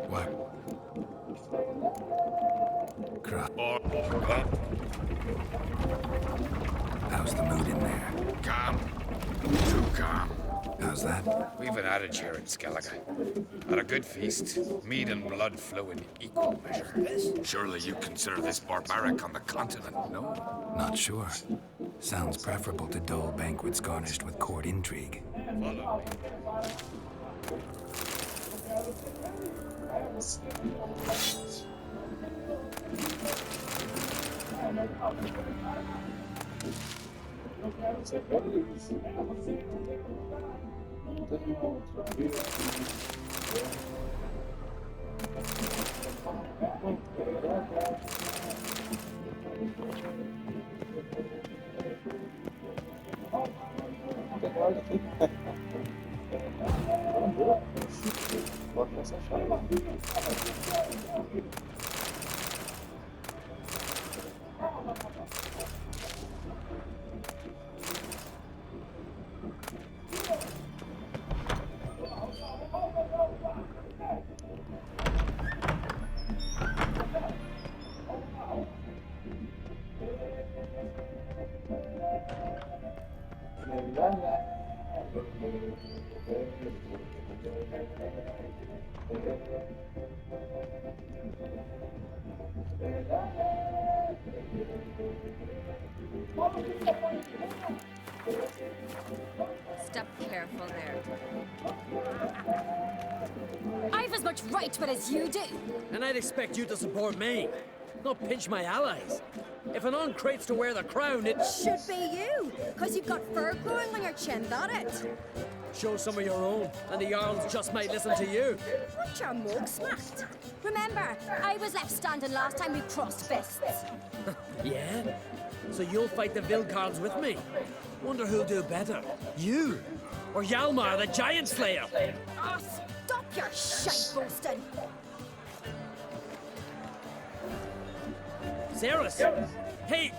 What? How's the mood in there? Calm. Too calm. How's that? We've an adage here in Skellige. At a good feast, meat and blood flow in equal measure. Surely you consider this barbaric on the continent, no? Not sure. Sounds preferable to dull banquets garnished with court intrigue. Follow me. Step careful there. I've as much right to it as you do. And I'd expect you to support me, not pinch my allies. If an uncrate's to wear the crown, it Should be you, because you've got fur growing on your chin, that it. shows some of your own, and the Jarls just might listen to you. Want your mug smacked? Remember, I was left standing last time we crossed fists. Yeah? So you'll fight the Vilcarls with me? Wonder who'll do better, you or Hjalmar the Giant Slayer? Oh, stop your shite boasting. Ceres! Hey!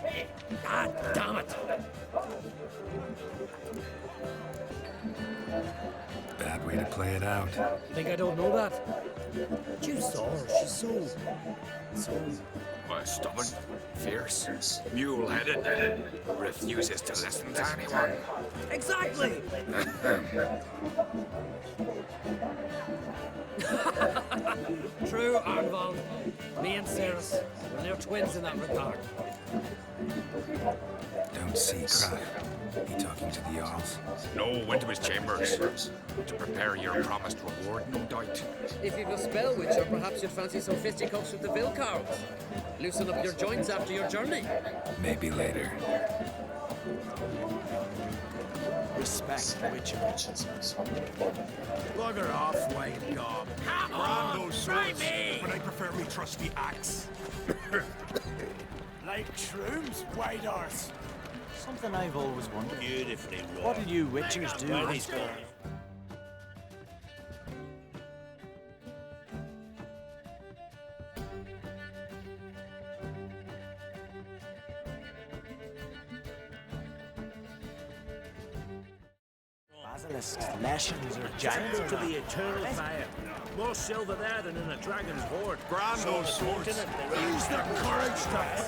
God damn it! Bad way to play it out. Think I don't know that? You saw her. She's so... Stubborn, fierce, mule-headed, refuses to listen to anyone. Exactly! True, Arnvald. Me and Ceres, we're twins in that regard. Don't see Krach. He talking to the Jarls? No, went to his chambers to prepare your promised reward, no doubt. If you've a spell witcher, perhaps you'd fancy some fisticuffs with the Vilcarls. Loosen up your joints after your journey. Maybe later. Respect witches. Lug her off, white gob. Come Brand on, those try swords, me! but I prefer me trusty axe. Like shrooms, white horse. Something I've always wondered. Beautifully wrought. What did you witchers do? Well, he's gone. Basilisks, leshens, or giants? To the eternal fire. More silver there than in a dragon's hoard. Brand those swords. Use their courage to...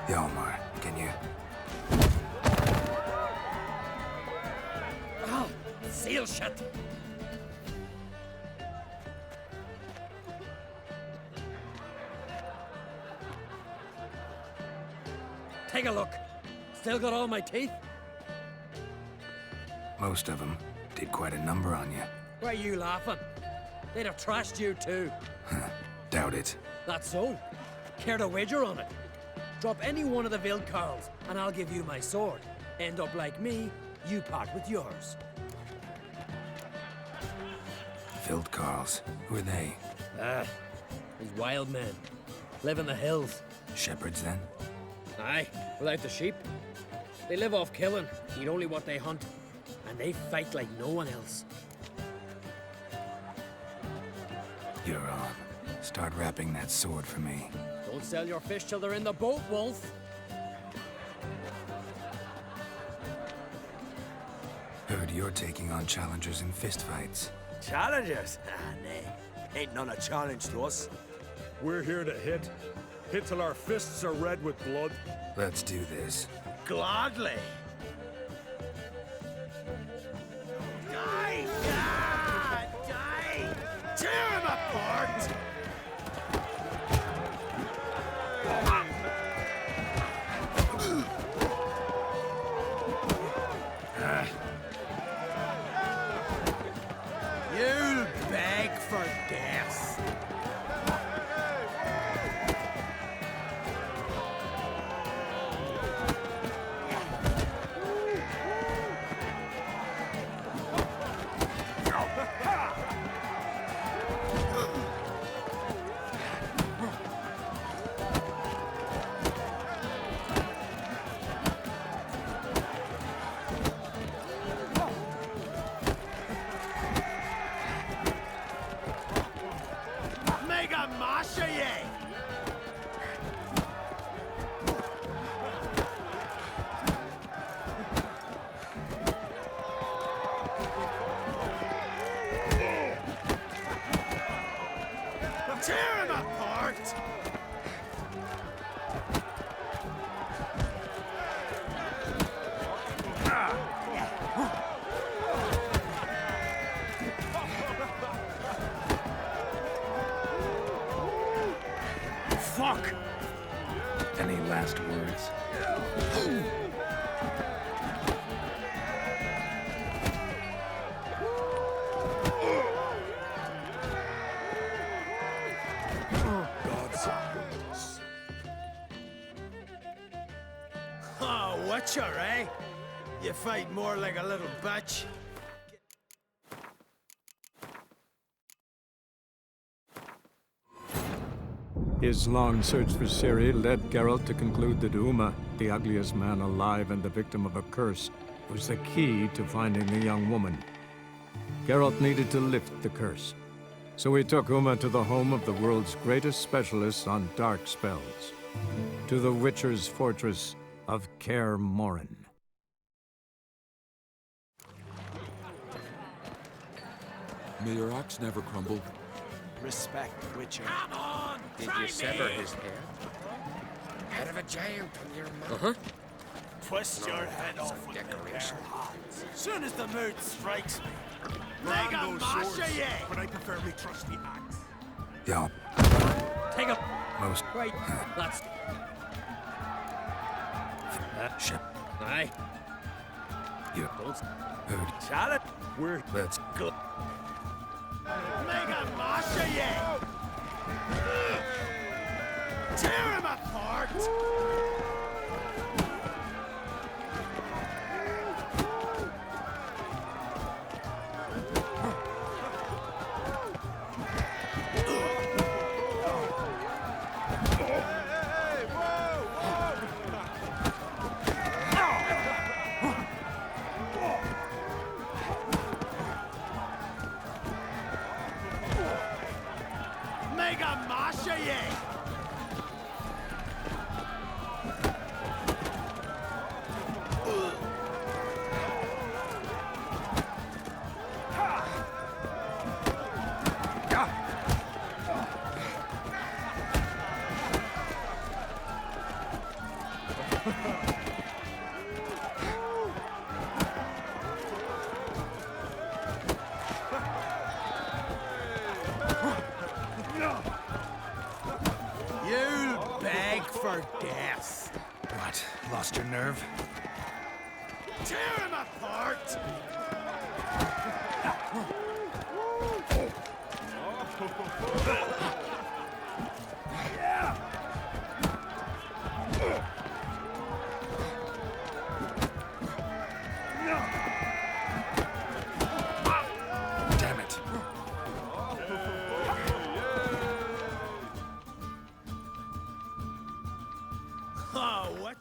Hjalmar, can you... Oh, seal shut! Take a look. Still got all my teeth? Most of them did quite a number on you. Why are you laughing? They'd have trashed you too. Doubt it. That's so. Care to wager on it? Drop any one of the Vilcarls, and I'll give you my sword. End up like me, you part with yours. Vilcarls. Who are they? These wild men. Live in the hills. Shepherds, then? Aye, without the sheep. They live off killing, eat only what they hunt, and they fight like no one else. You're on. Start wrapping that sword for me. Don't sell your fish till they're in the boat, Wolf. Who Heard you're taking on challengers in fistfights. Challengers? Ah, nay. Ain't none a challenge to us. We're here to hit. Hit till our fists are red with blood. Let's do this. Gladly. Die! Die! Die! Tear him apart! You'll beg for death. Mega Masha ye! Tear him apart! Fuck! Any last words? Oh, Witcher, eh? You fight more like a little bitch. His long search for Ciri led Geralt to conclude that Uma, the ugliest man alive and the victim of a curse, was the key to finding the young woman. Geralt needed to lift the curse, so he took Uma to the home of the world's greatest specialist on dark spells, to the Witcher's fortress of Kaer Morhen. May your axe never crumble. Respect, Witcher. Come on! Did you sever his head? Head of a giant on your mouth. Uh-huh. Twist your head off with decoration. Soon as the mood strikes me. Mega Masha ye! But I prefer me trusty axe. Y'all, Take him. most Right. That's... ship. Aye. You Don't... heard. Challenge! We're Let's Mega Masha ye! Tear him apart! Mega Masha ye! You'll beg for death. What? Lost your nerve? Tear him apart! Damn it. Oh, what?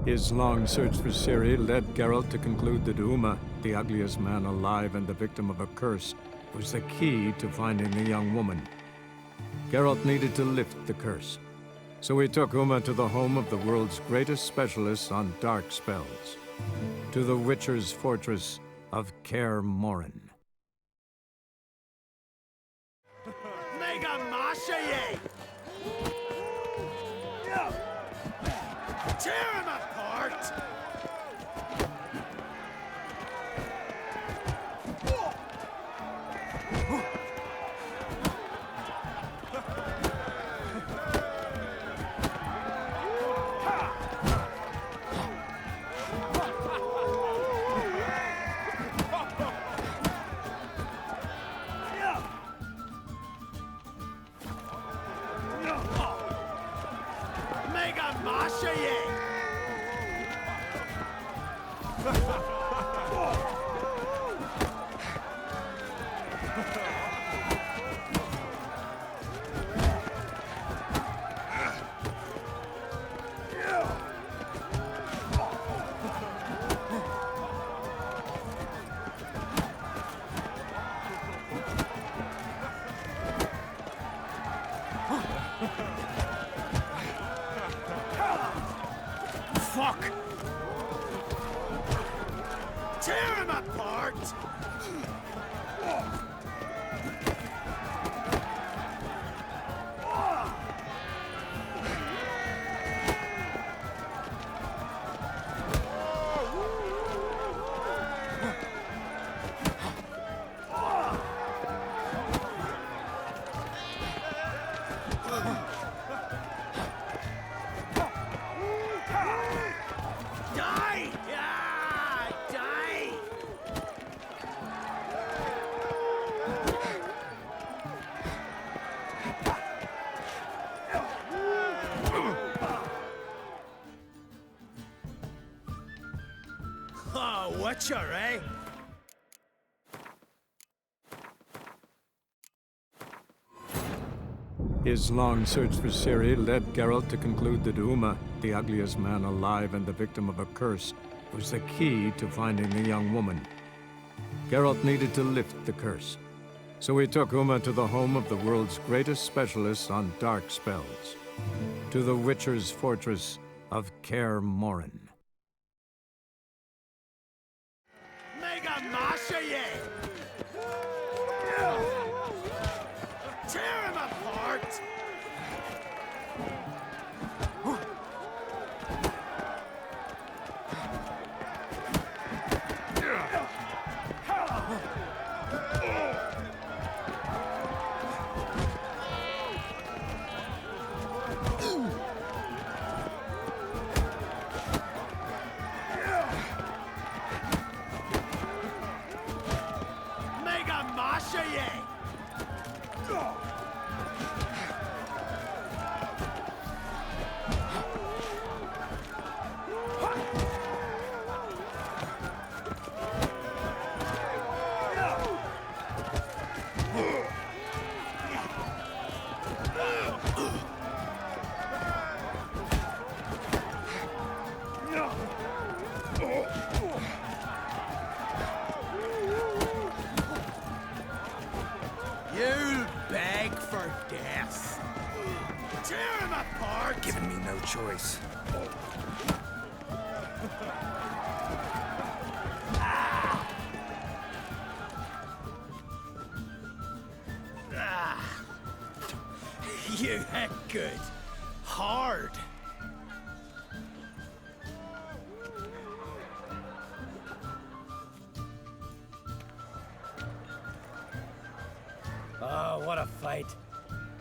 His long search for Ciri led Geralt to conclude that Uma, the ugliest man alive and the victim of a curse, was the key to finding the young woman. Geralt needed to lift the curse, So we took Uma to the home of the world's greatest specialists on dark spells, to the Witcher's fortress of Kaer Morhen. Mega Masha ye! Tear him apart! Mega Masha ye! Fuck! Tear him apart! Die! Ah, die! Oh, Witcher, eh? His long search for Ciri led Geralt to conclude that Uma, the ugliest man alive and the victim of a curse, was the key to finding the young woman. Geralt needed to lift the curse, so we took Uma to the home of the world's greatest specialists on dark spells, to the Witcher's fortress of Kaer Morhen. Mega Masha ye! Tear him apart! Mega Masha ye! You'll beg for death. Tear him apart! Giving me no choice. You hit good. Hard. Oh, what a fight.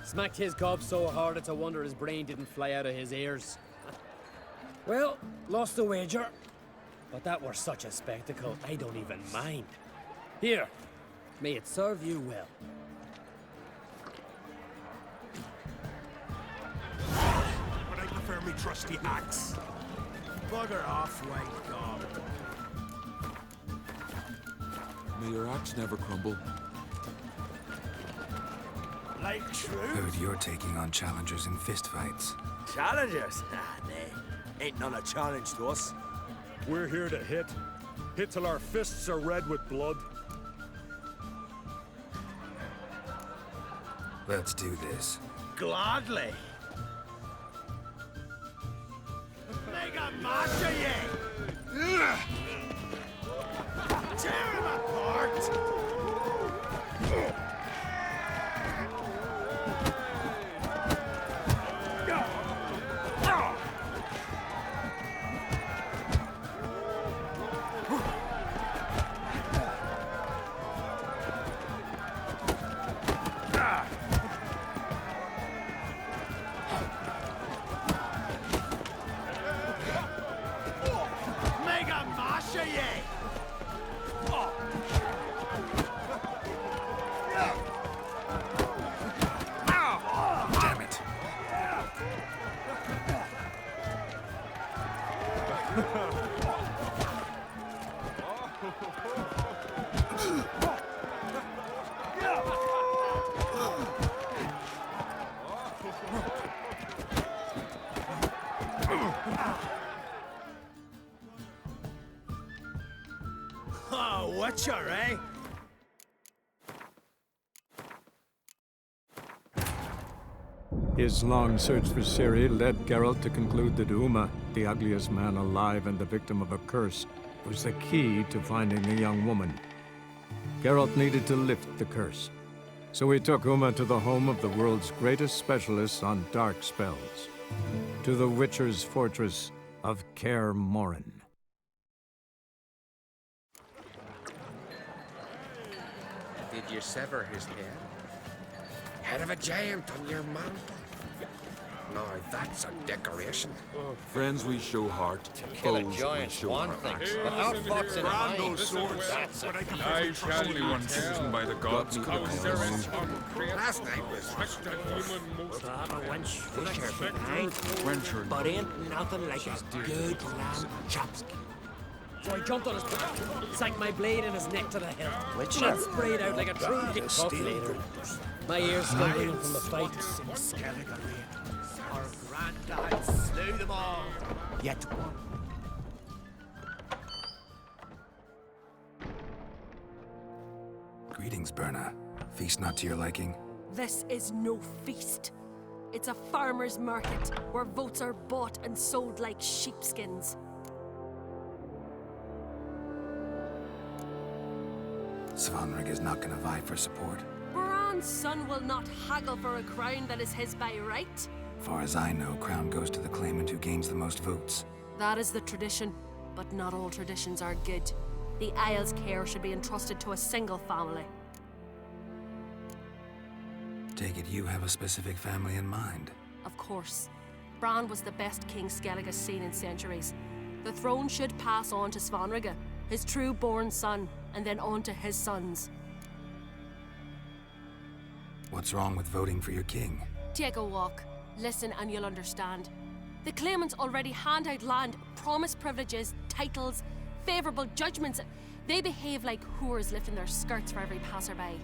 Smacked his gob so hard it's a wonder his brain didn't fly out of his ears. Well, lost the wager. But that were such a spectacle, I don't even mind. Here, may it serve you well. But I prefer me trusty axe. Bugger off, white gob. May your axe never crumble. Like true? Heard you're taking on challengers in fistfights. Challengers? Nah, nay. Ain't none a challenge to us. We're here to hit. Hit till our fists are red with blood. Let's do this. Gladly. Tear him apart! Mega Masha ye! Damn it. Oh, Witcher, eh? His long search for Ciri led Geralt to conclude that Uma, the ugliest man alive and the victim of a curse, was the key to finding the young woman. Geralt needed to lift the curse, so he took Uma to the home of the world's greatest specialists on dark spells, to the Witcher's fortress of Kaer Morhen. Did you sever his head? Head of a giant on your mantle. Now that's a decoration. Friends we show heart, foes we show our axe. but outfoxing Brand those swords. But I can prove it. Once chosen by the gods could have Last night was Wencher. But ain't nothing like a good lamb chopstick. So I jumped on his back, sank my blade in his neck to the hilt. Blood sprayed out like a true pickpock later. My ears still bleeding from the fight. Our granddad slew them all. Yet one. Greetings, Berna. Feast not to your liking? This is no feast. It's a farmer's market where votes are bought and sold like sheepskins. Svanrig is not gonna vie for support. Bran's son will not haggle for a crown that is his by right. Far as I know, crown goes to the claimant who gains the most votes. That is the tradition, but not all traditions are good. The Isle's care should be entrusted to a single family. Take it you have a specific family in mind. Of course. Bran was the best king Skellig has seen in centuries. The throne should pass on to Svanrig, his true-born son, and then on to his sons. What's wrong with voting for your king? Take a walk. Listen and you'll understand. The claimants already hand out land, promise privileges, titles, favourable judgments. They behave like whores lifting their skirts for every passerby.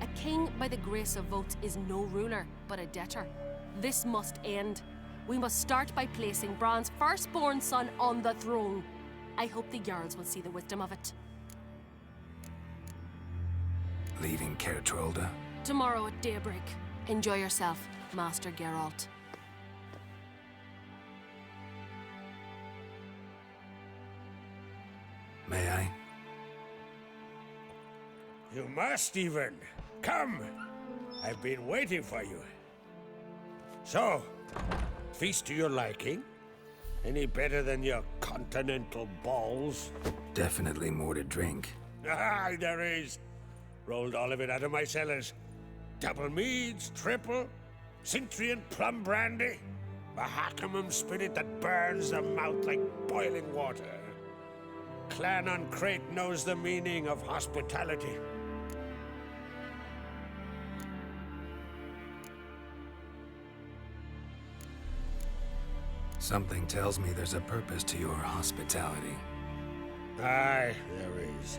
A king by the grace of votes is no ruler, but a debtor. This must end. We must start by placing Bran's firstborn son on the throne. I hope the Jarls will see the wisdom of it. Leaving Kaer Trolda? Tomorrow at daybreak. Enjoy yourself, Master Geralt. May I? You must even. Come. I've been waiting for you. So, feast to your liking? Any better than your continental balls? Definitely more to drink. Aye, there is. Rolled all of it out of my cellars. Double meads, triple, Cintrian plum brandy, a Hackamum spirit that burns the mouth like boiling water. Clan on Crate knows the meaning of hospitality. Something tells me there's a purpose to your hospitality. Aye, there is.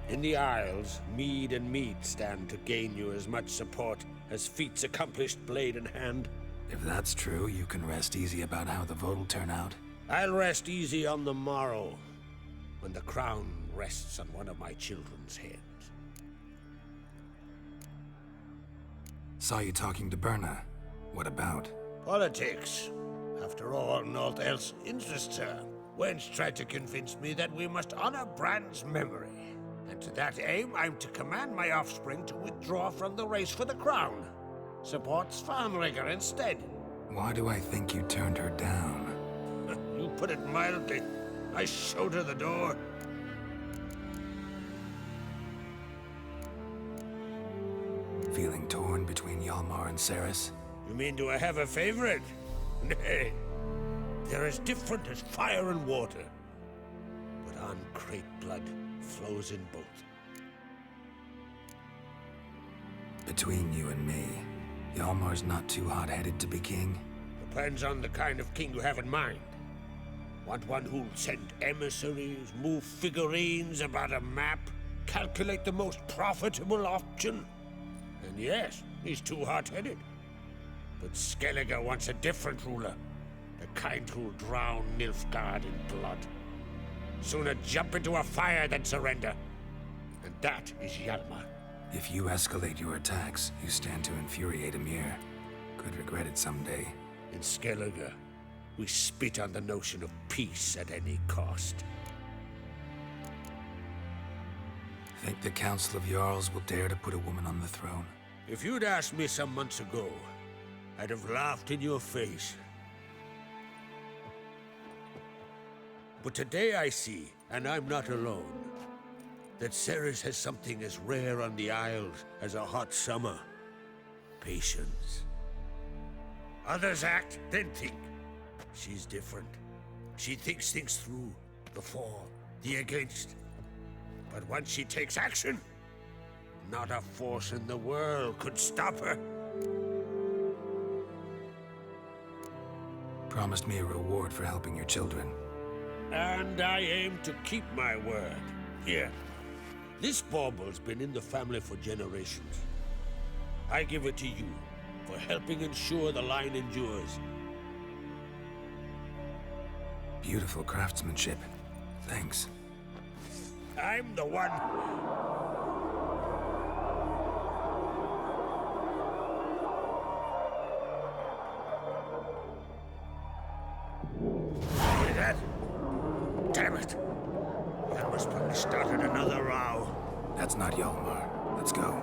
In the Isles, mead and meat stand to gain you as much support as feats accomplished blade in hand. If that's true, you can rest easy about how the vote will turn out. I'll rest easy on the morrow, when the crown rests on one of my children's heads. Saw you talking to Berna. What about? Politics. After all, naught else interests her. Wench tried to convince me that we must honor Bran's memory. And to that aim, I'm to command my offspring to withdraw from the race for the crown. Supports Farmrigger instead. Why do I think you turned her down? You put it mildly. I showed her the door. Feeling torn between Hjalmar and Ceres? You mean do I have a favorite? Nay. They're as different as fire and water. But uncrate blood flows in both. Between you and me, Hjalmar's not too hot-headed to be king? Depends on the kind of king you have in mind. Want one who'll send emissaries, move figurines about a map, calculate the most profitable option? And yes, he's too hot-headed. But Skellige wants a different ruler. The kind who'll drown Nilfgaard in blood. Sooner jump into a fire than surrender. And that is Hjalmar. If you escalate your attacks, you stand to infuriate Emir. Could regret it someday. In Skellige, we spit on the notion of peace at any cost. Think the Council of Jarls will dare to put a woman on the throne? If you'd asked me some months ago, I'd have laughed in your face. But today I see, and I'm not alone, that Ceres has something as rare on the Isles as a hot summer. Patience. Others act, then think. She's different. She thinks things through, the for, the against. But once she takes action, not a force in the world could stop her. Promised me a reward for helping your children. And I aim to keep my word. Here. This bauble's been in the family for generations. I give it to you for helping ensure the line endures. Beautiful craftsmanship. Thanks. I'm the one. Hear that? Damn it. That must probably started another row. That's not Hjalmar. Let's go.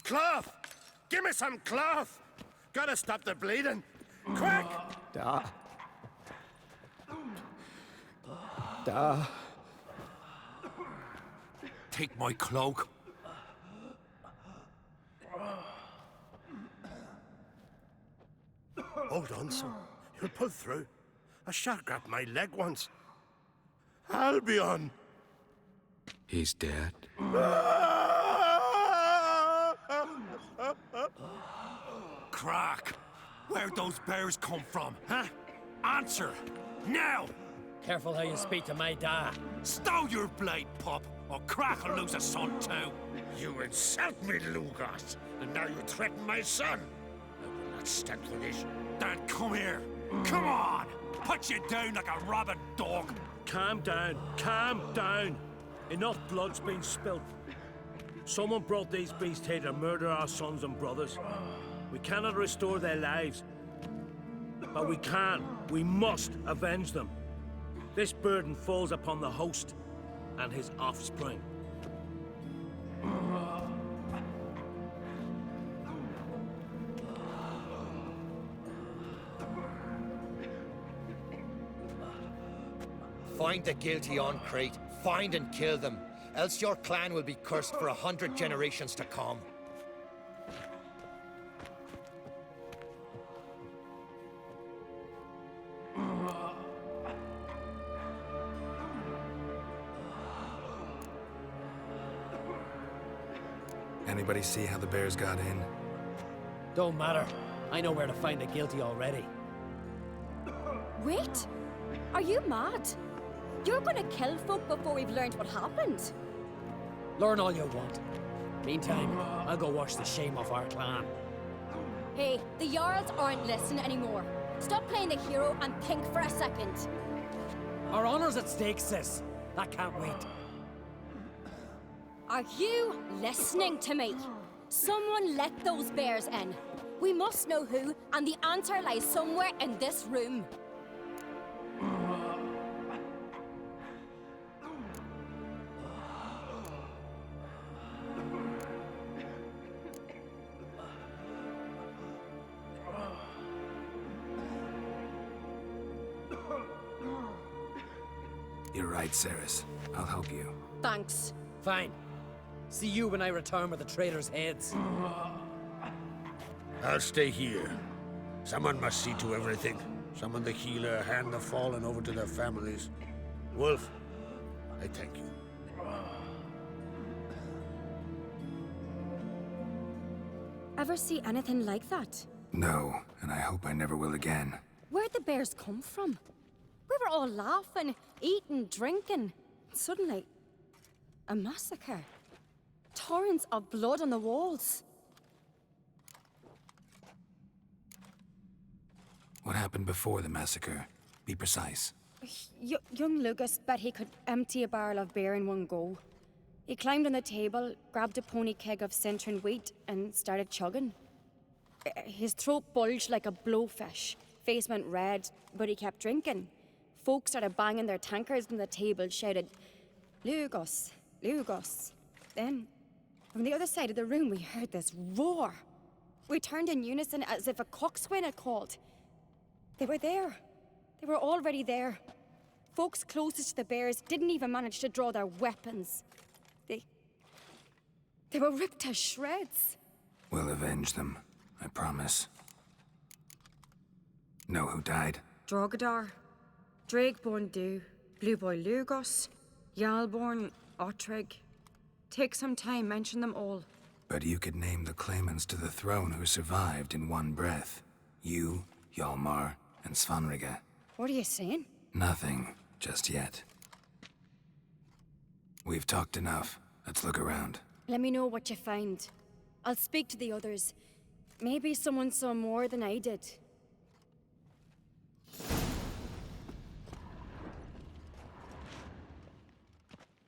Cloth! Give me some cloth! Gotta stop the bleeding! Quick! Take my cloak. Hold on, son. You'll pull through. A shark grabbed my leg once. Albion! He's dead. Crack! Where'd those bears come from, huh? Answer! Now! Careful how you speak to my dad. Stow your blade, pup, or Crack will lose a son too. You insult me, Lugos, and now you threaten my son. I will not stand for this. Then come here. Come on! Put you down like a rabid dog. calm down. Calm down. Enough blood's been spilt. Someone brought these beasts here to murder our sons and brothers. We cannot restore their lives. But we can. We must avenge them. This burden falls upon the host and his offspring. Find the guilty on Crete. Find and kill them. Else your clan will be cursed for 100 generations to come. Anybody see how the bears got in? Don't matter. I know where to find the guilty already. Wait! Are you mad? You're gonna kill folk before we've learned what happened. Learn all you want. Meantime, I'll go wash the shame off our clan. Hey, the Jarls aren't listening anymore. Stop playing the hero and think for a second. Our honor's at stake, sis. That can't wait. Are you listening to me? Someone let those bears in. We must know who, and the answer lies somewhere in this room. You're right, Ceres. I'll help you. Thanks. Fine. See you when I return with the traitors' heads. I'll stay here. Someone must see to everything. Summon the healer, hand the fallen over to their families. Wolf, I thank you. Ever see anything like that? No, and I hope I never will again. Where'd the bears come from? We were all laughing, eating, drinking. Suddenly, a massacre. Torrents of blood on the walls. What happened before the massacre? Be precise. Young Lucas bet he could empty a barrel of beer in one go. He climbed on the table, grabbed a pony keg of Cintron wheat, and started chugging. His throat bulged like a blowfish. Face went red, but he kept drinking. Folks started banging their tankards on the table, shouted, "Lugos, Lugos." Then, from the other side of the room, we heard this roar. We turned in unison as if a coxswain had called. They were there. They were already there. Folks closest to the bears didn't even manage to draw their weapons. They were ripped to shreds. We'll avenge them, I promise. Know who died? Drogadar, Drakeborn Du, Blue Boy Lugos, Yalborn, Ottrig. Take some time, mention them all. But you could name the claimants to the throne who survived in one breath. You, Hjalmar, and Svanrige. What are you saying? Nothing, just yet. We've talked enough. Let's look around. Let me know what you find. I'll speak to the others. Maybe someone saw more than I did.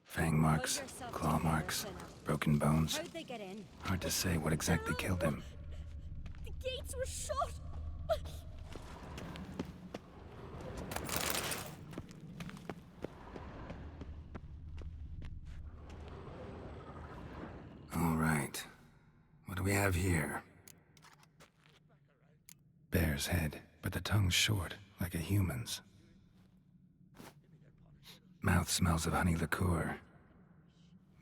Fang marks, claw marks, broken bones. How'd they get in? Hard to say what exactly killed him. The gates were shut! All right. What do we have here? Bear's head, but the tongue's short, like a human's. Mouth smells of honey liqueur.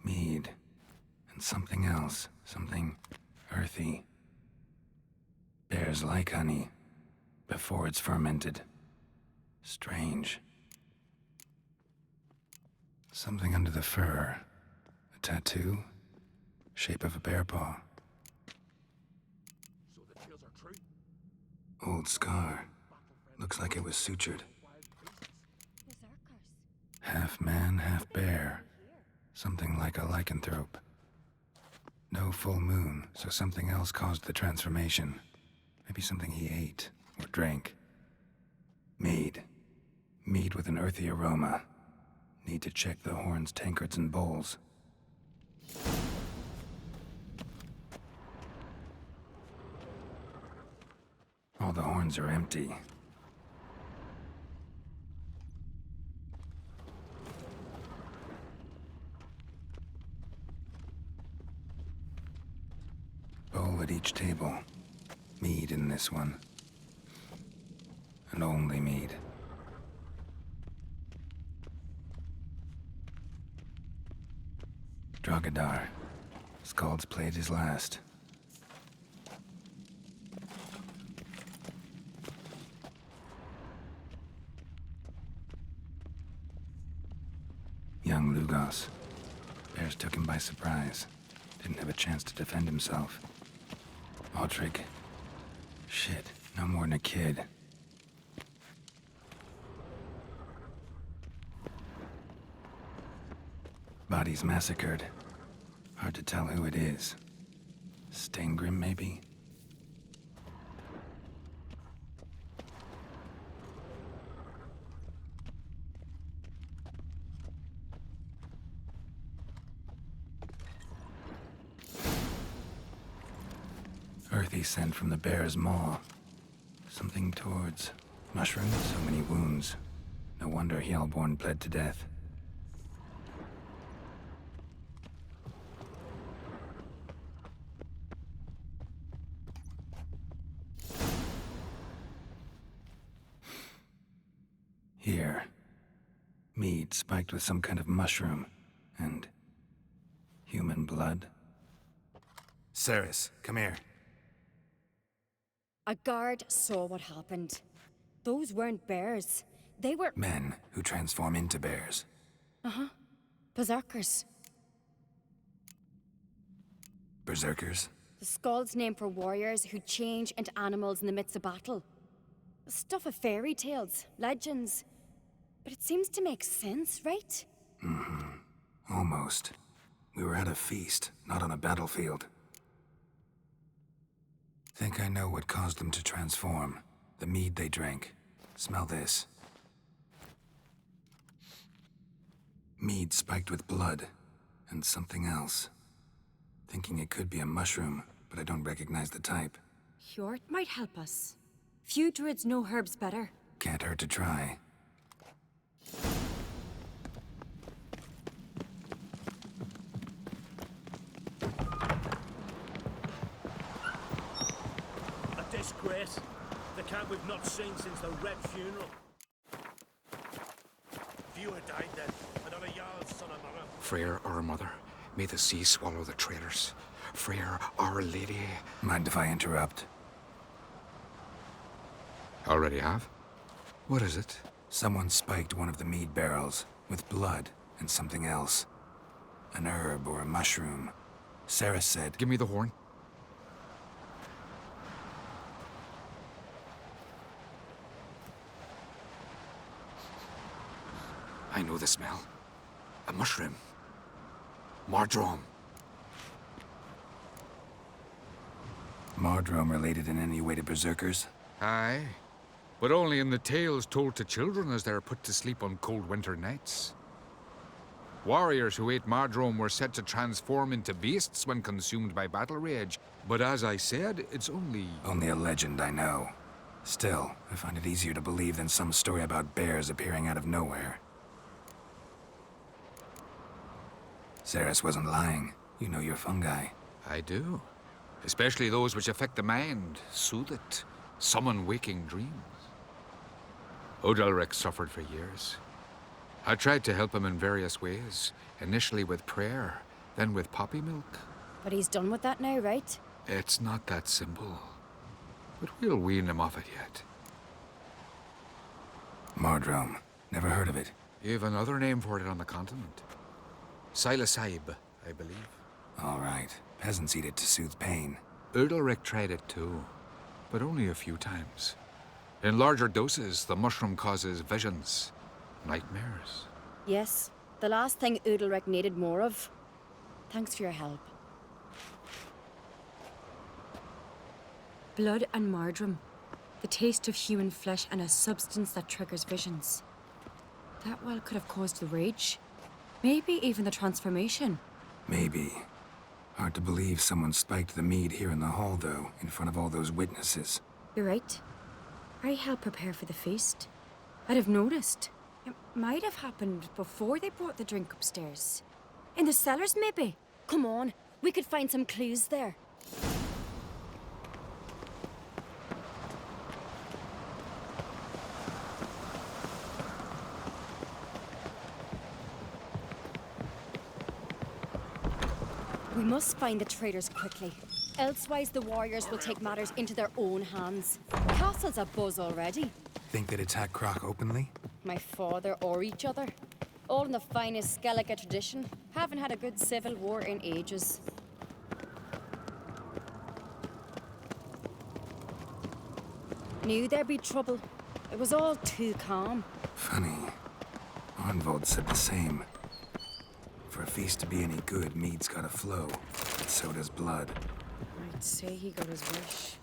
Mead. And something else. Something earthy. Bears like honey. Before it's fermented. Strange. Something under the fur. A tattoo? Shape of a bear paw. So the tales are true? Old scar. Looks like it was sutured. Half man, half bear. Something like a lycanthrope. No full moon, so something else caused the transformation. Maybe something he ate or drank. Mead. Mead with an earthy aroma. Need to check the horns, tankards, and bowls. All the horns are empty. Bowl at each table. Mead in this one. And only mead. Drogadar. Skald's played his last. Young Lugos. Bears took him by surprise. Didn't have a chance to defend himself. Audric. Shit, no more than a kid. Bodies massacred. Hard to tell who it is. Steingrim, maybe? Earthy scent from the bear's maw. Something towards mushrooms, so many wounds. No wonder Hellborn bled to death. Here. Mead spiked with some kind of mushroom. And human blood. Ceres, come here. A guard saw what happened. Those weren't bears. They were... Men who transform into bears. Uh-huh. Berserkers. Berserkers? The Skald's name for warriors who change into animals in the midst of battle. The stuff of fairy tales, legends. But it seems to make sense, right? Mm-hmm. Almost. We were at a feast, not on a battlefield. Think I know what caused them to transform. The mead they drank. Smell this. Mead spiked with blood. And something else. Thinking it could be a mushroom, but I don't recognize the type. Hjort might help us. Few druids know herbs better. Can't hurt to try. A disgrace. The camp we've not seen since the Red funeral. Few had died then, and not a Jarl's son or mother. Freyr, our mother, may the sea swallow the traitors. Freyr, our lady. Mind if I interrupt? Already have? What is it? Someone spiked one of the mead barrels with blood and something else. An herb or a mushroom. Sarah said... Give me the horn. I know the smell. A mushroom. Mardrome. Mardrome related in any way to berserkers? Aye. But only in the tales told to children as they're put to sleep on cold winter nights. Warriors who ate Mardrome were said to transform into beasts when consumed by battle rage. But as I said, it's only... Only a legend, I know. Still, I find it easier to believe than some story about bears appearing out of nowhere. Ceres wasn't lying. You know your fungi. I do. Especially those which affect the mind, soothe it, summon waking dreams. Odalric suffered for years. I tried to help him in various ways, initially with prayer, then with poppy milk. But he's done with that now, right? It's not that simple. But we'll wean him off it yet. Mardrome. Never heard of it. You've another name for it on the continent. Silasaib, I believe. All right. Peasants eat it to soothe pain. Odalric tried it too, but only a few times. In larger doses, the mushroom causes visions, nightmares. Yes. The last thing Udalric needed more of. Thanks for your help. Blood and Mardrome. The taste of human flesh and a substance that triggers visions. That well could have caused the rage. Maybe even the transformation. Maybe. Hard to believe someone spiked the mead here in the hall, though, in front of all those witnesses. You're right. I helped prepare for the feast. I'd have noticed. It might have happened before they brought the drink upstairs. In the cellars, maybe. Come on, we could find some clues there. We must find the traitors quickly. Elsewise, the warriors will take matters into their own hands. Castle's abuzz already. Think they'd attack Croc openly? My father or each other. All in the finest Skellige tradition. Haven't had a good civil war in ages. Knew there'd be trouble. It was all too calm. Funny. Arnvold said the same. For a feast to be any good, mead's gotta flow. But so does blood. I'd say he got his wish.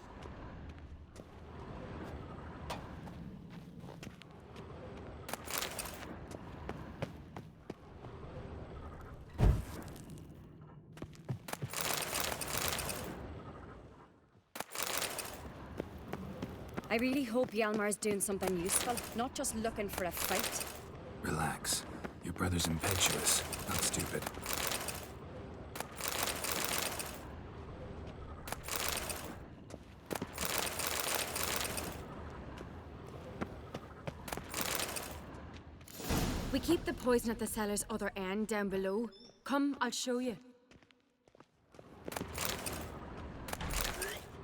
I really hope Hjalmar's doing something useful, not just looking for a fight. Relax. Your brother's impetuous, not stupid. We keep the poison at the cellar's other end, down below. Come, I'll show you.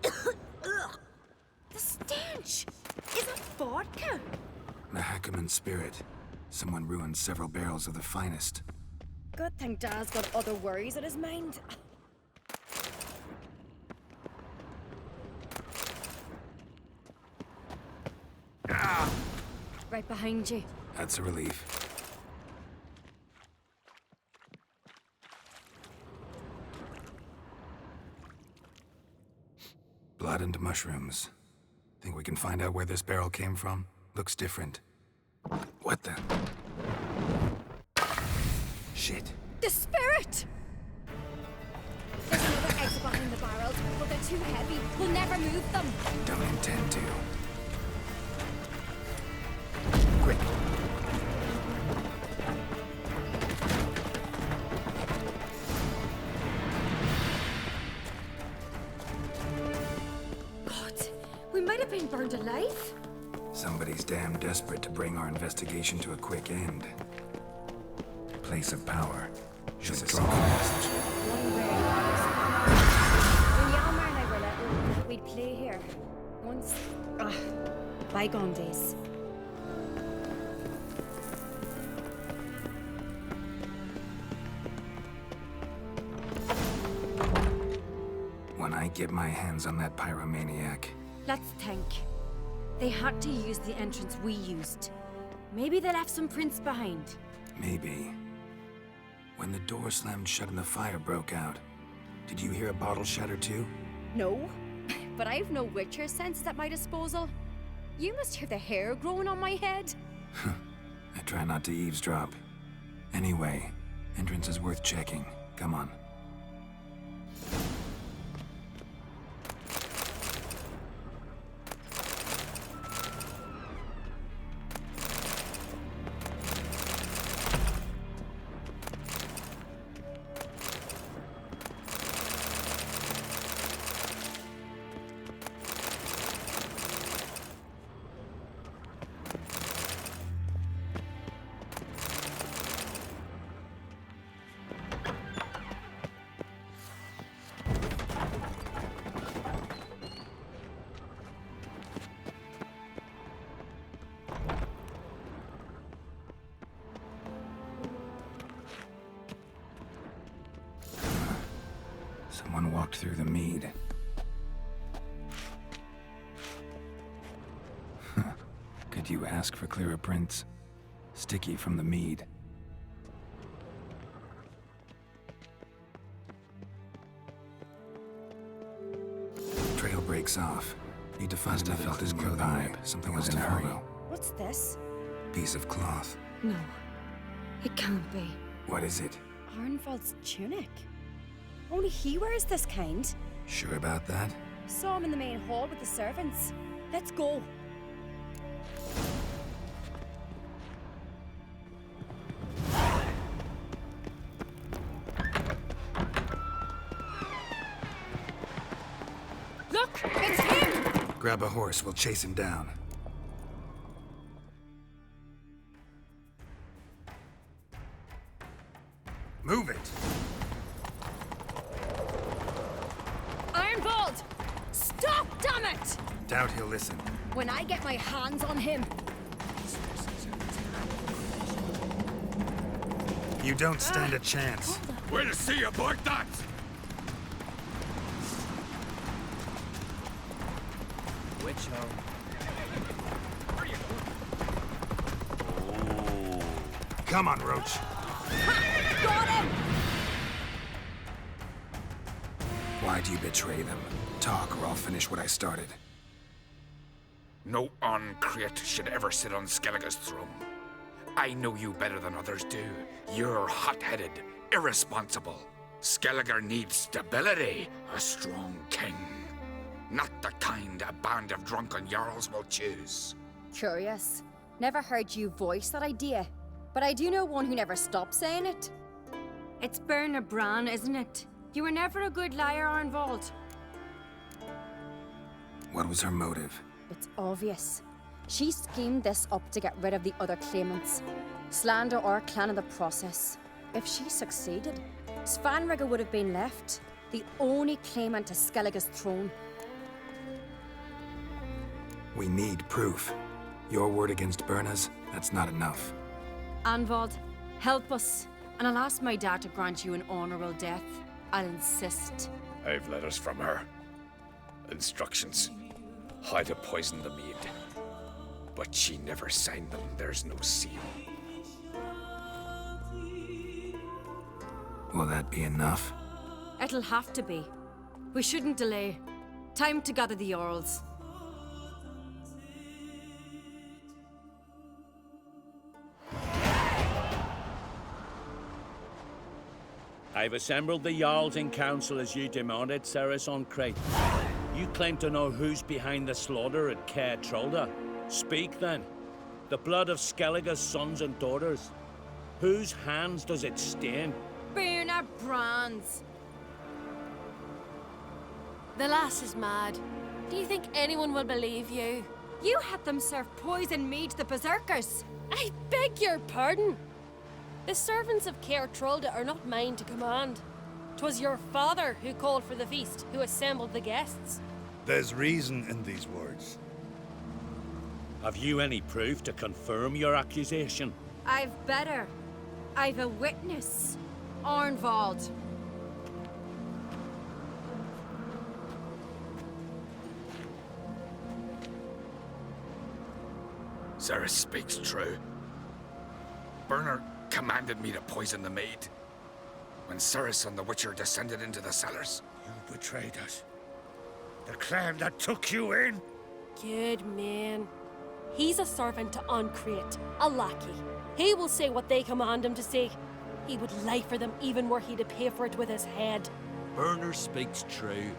The stench! Is that vodka? Mahakaman spirit. Someone ruined several barrels of the finest. Good thing Dad's got other worries on his mind. Right behind you. That's a relief. Blood and mushrooms. Think we can find out where this barrel came from? Looks different. What the? Shit. The spirit! There's another exit behind the barrels, but they're too heavy. We'll never move them. Don't intend to. Quick. God, we might have been burned alive. Somebody's damn desperate to bring our investigation to a quick end. Place of power. Should have sent a message. When Hjalmar and I were little, we'd play here. Once. Bygone days. When I get my hands on that pyromaniac. Let's think. They had to use the entrance we used. Maybe they left some prints behind. Maybe. When the door slammed shut and the fire broke out, did you hear a bottle shatter too? No, but I've no Witcher sense at my disposal. You must hear the hair growing on my head. I try not to eavesdrop. Anyway, entrance is worth checking. Come on. Someone walked through the mead. Could you ask for clearer prints? Sticky from the mead. Trail breaks off. Need to find. I felt his good vibe. Something was in a hurry. What's this? Piece of cloth. No, it can't be. What is it? Arnvald's tunic. Only he wears this kind. Sure about that? Saw him in the main hall with the servants. Let's go. Look! It's him! Grab a horse, we'll chase him down. Move it! Arnvald! Stop, damn it! Doubt he'll listen. When I get my hands on him. You don't stand a chance. Way to see about that! Witch hoe. Come on, Roach. Ha! Got him! Why do you betray them? Talk, or I'll finish what I started. No Ancrete should ever sit on Skellige's throne. I know you better than others do. You're hot-headed, irresponsible. Skellige needs stability, a strong king. Not the kind a band of drunken jarls will choose. Curious. Never heard you voice that idea. But I do know one who never stops saying it. It's Berna Bran, isn't it? You were never a good liar, Arnvald. What was her motive? It's obvious. She schemed this up to get rid of the other claimants. Slander our clan in the process. If she succeeded, Svanrige would have been left, the only claimant to Skellige's throne. We need proof. Your word against Berna's, that's not enough. Arnvald, help us, and I'll ask my dad to grant you an honorable death. I'll insist. I've letters from her. Instructions. How to poison the mead. But she never signed them. There's no seal. Will that be enough? It'll have to be. We shouldn't delay. Time to gather the Jarls. I've assembled the Jarls in council as you demanded, Ceres Ancrete. You claim to know who's behind the slaughter at Caer Trolda. Speak then. The blood of Skellige's sons and daughters. Whose hands does it stain? Berna Bran's. The lass is mad. Do you think anyone will believe you? You had them serve poison mead to the berserkers. I beg your pardon. The servants of Caer Trolda are not mine to command. 'Twas your father who called for the feast, who assembled the guests. There's reason in these words. Have you any proof to confirm your accusation? I've better. I've a witness. Arnvald. Ceres speaks true. Berner commanded me to poison the maid. When Ceres and the Witcher descended into the cellars. You betrayed us. The clan that took you in. Good man. He's a servant to Ancrete, a lackey. He will say what they command him to say. He would lie for them even were he to pay for it with his head. Berner speaks true.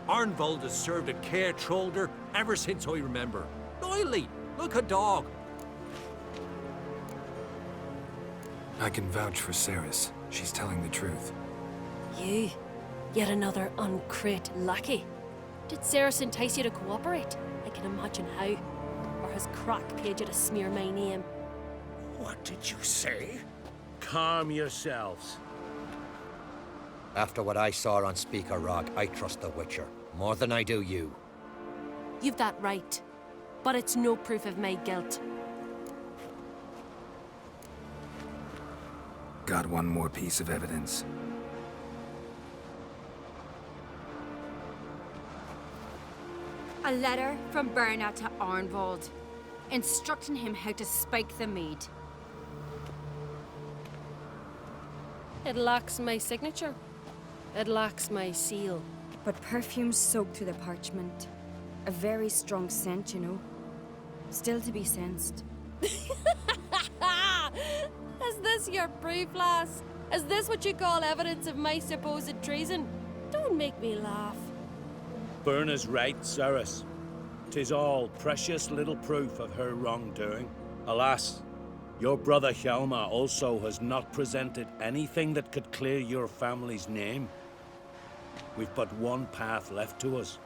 Arnvald has served at Caer Trolder ever since I remember. Loyally, like a dog. I can vouch for Ceres. She's telling the truth. You? Yet another Ancrete lackey? Did Ceres entice you to cooperate? I can imagine how. Or has Crack paid you to smear my name? What did you say? Calm yourselves. After what I saw on Speaker Rock, I trust the Witcher. More than I do you. You've that right. But it's no proof of my guilt. Got one more piece of evidence. A letter from Berna to Arnvald, instructing him how to spike the mead. It lacks my signature. It lacks my seal. But perfume soaked through the parchment. A very strong scent, you know. Still to be sensed. Is this your proof, lass? Is this what you call evidence of my supposed treason? Don't make me laugh. Berna's right, Ceres. 'Tis all precious little proof of her wrongdoing. Alas, your brother Hjalmar also has not presented anything that could clear your family's name. We've but one path left to us.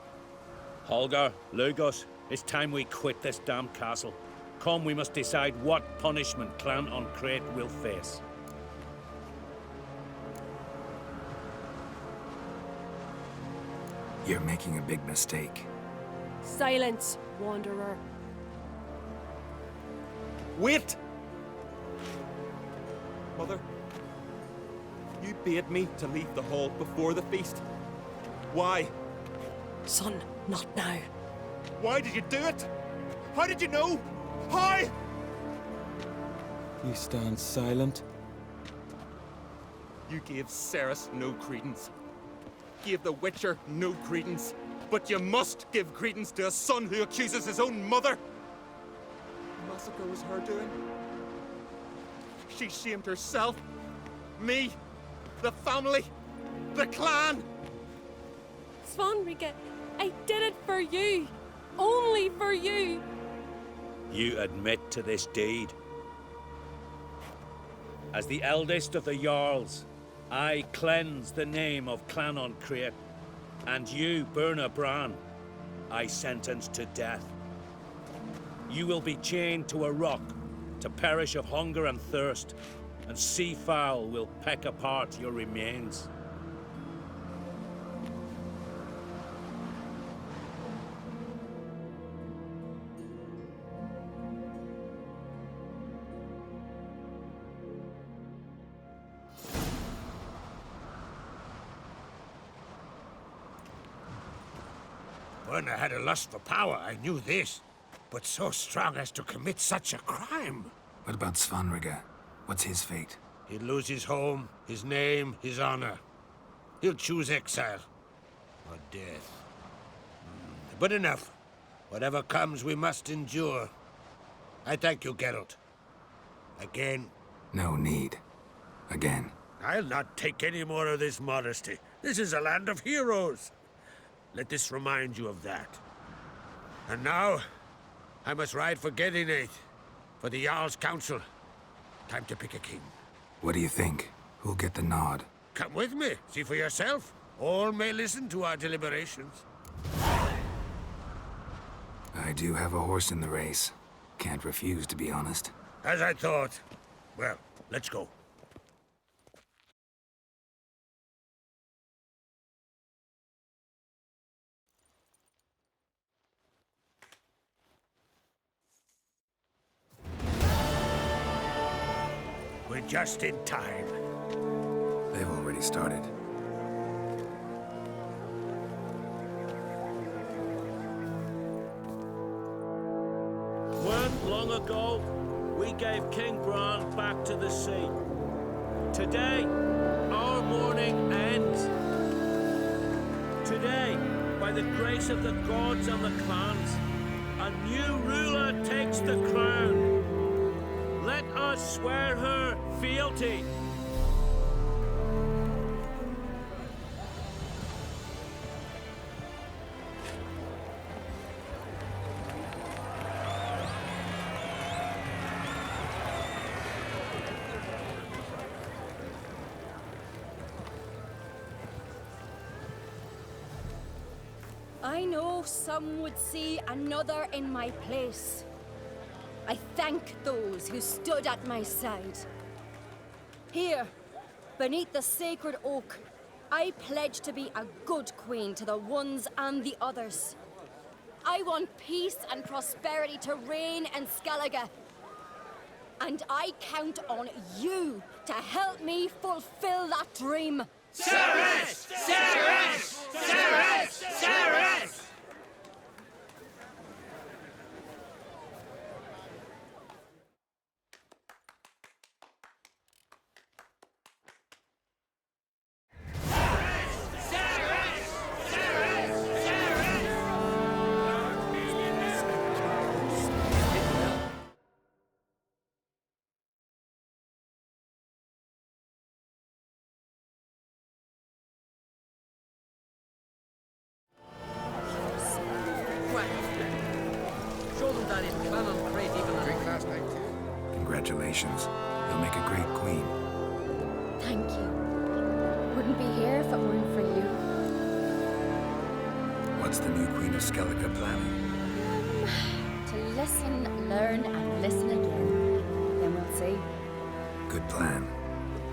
Holger, Lugos, it's time we quit this damn castle. Come, we must decide what punishment Clan on Crete will face. You're making a big mistake. Silence, wanderer. Wait! Mother, you bade me to leave the hall before the feast. Why? Son, not now. Why did you do it? How did you know? How? You stand silent. You gave Ceres no credence. Gave the Witcher no credence. But you must give credence to a son who accuses his own mother. The massacre was her doing. She shamed herself, me, the family, the clan. Svanrige, I did it for you. Only for you. You admit to this deed. As the eldest of the Jarls, I cleanse the name of Clan on Crete, and you, Berna Bran, I sentence to death. You will be chained to a rock to perish of hunger and thirst, and sea fowl will peck apart your remains. Berna had a lust for power, I knew this. But so strong as to commit such a crime. What about Svanrige? What's his fate? He'll lose his home, his name, his honor. He'll choose exile. Or death. But enough. Whatever comes, we must endure. I thank you, Geralt. Again. No need. Again. I'll not take any more of this modesty. This is a land of heroes. Let this remind you of that. And now, I must ride for Gedinate, for the Jarl's Council. Time to pick a king. What do you think? Who'll get the nod? Come with me, see for yourself. All may listen to our deliberations. I do have a horse in the race. Can't refuse, to be honest. As I thought. Well, let's go. We're just in time. They've already started. When, long ago, we gave King Bran back to the sea. Today, our mourning ends. Today, by the grace of the gods and the clans, a new ruler takes the crown. Let us swear her fealty. I know some would see another in my place. I thank those who stood at my side. Here, beneath the sacred oak, I pledge to be a good queen to the ones and the others. I want peace and prosperity to reign in Skellige. And I count on you to help me fulfill that dream. Ceres! Ceres! Ceres! Ceres! Congratulations. You'll make a great queen. Thank you. Wouldn't be here if it weren't for you. What's the new Queen of Skellige planning? To listen, learn, and listen again. Then we'll see. Good plan.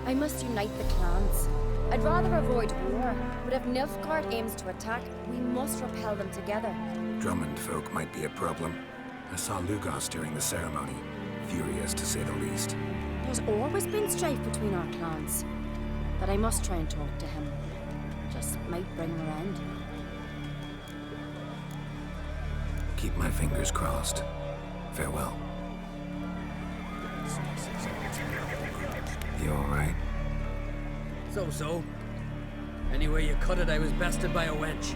I must unite the clans. I'd rather avoid war, but if Nilfgaard aims to attack, we must repel them together. Drummond folk might be a problem. I saw Lugos during the ceremony. Furious, to say the least. There's always been strife between our clans. But I must try and talk to him. Just might bring him around. Keep my fingers crossed. Farewell. You alright? So. Anyway you cut it, I was bested by a wench.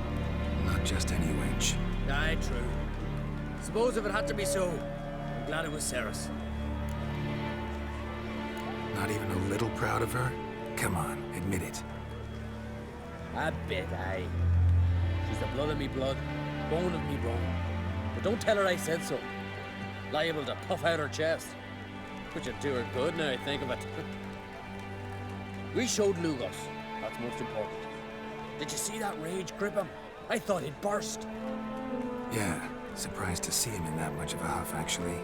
Not just any wench. Aye, true. Suppose if it had to be so, I'm glad it was Ceres. Not even a little proud of her? Come on, admit it. A bit, aye. She's the blood of me blood, bone of me bone. But don't tell her I said so. Liable to puff out her chest. Which would do her good now I think of it. We showed Lugos. That's most important. Did you see that rage grip him? I thought he'd burst. Yeah, surprised to see him in that much of a huff, actually.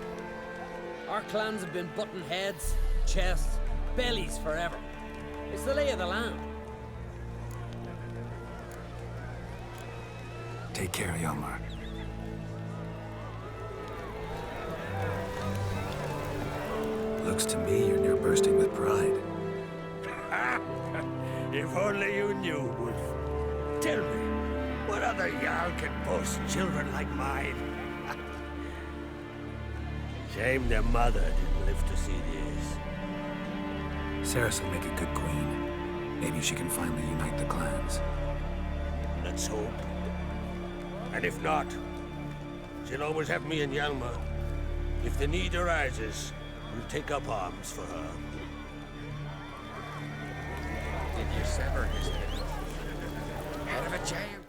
Our clans have been butting heads, chests, bellies forever. It's the lay of the land. Take care, Hjalmar. Looks to me you're near bursting with pride. If only you knew, Wolf. Tell me, what other Jarl can boast children like mine? Shame their mother didn't live to see this. Ceres will make a good queen. Maybe she can finally unite the clans. Let's hope. And if not, she'll always have me and Hjalmar. If the need arises, we'll take up arms for her. Did you sever his head? Out of a jail?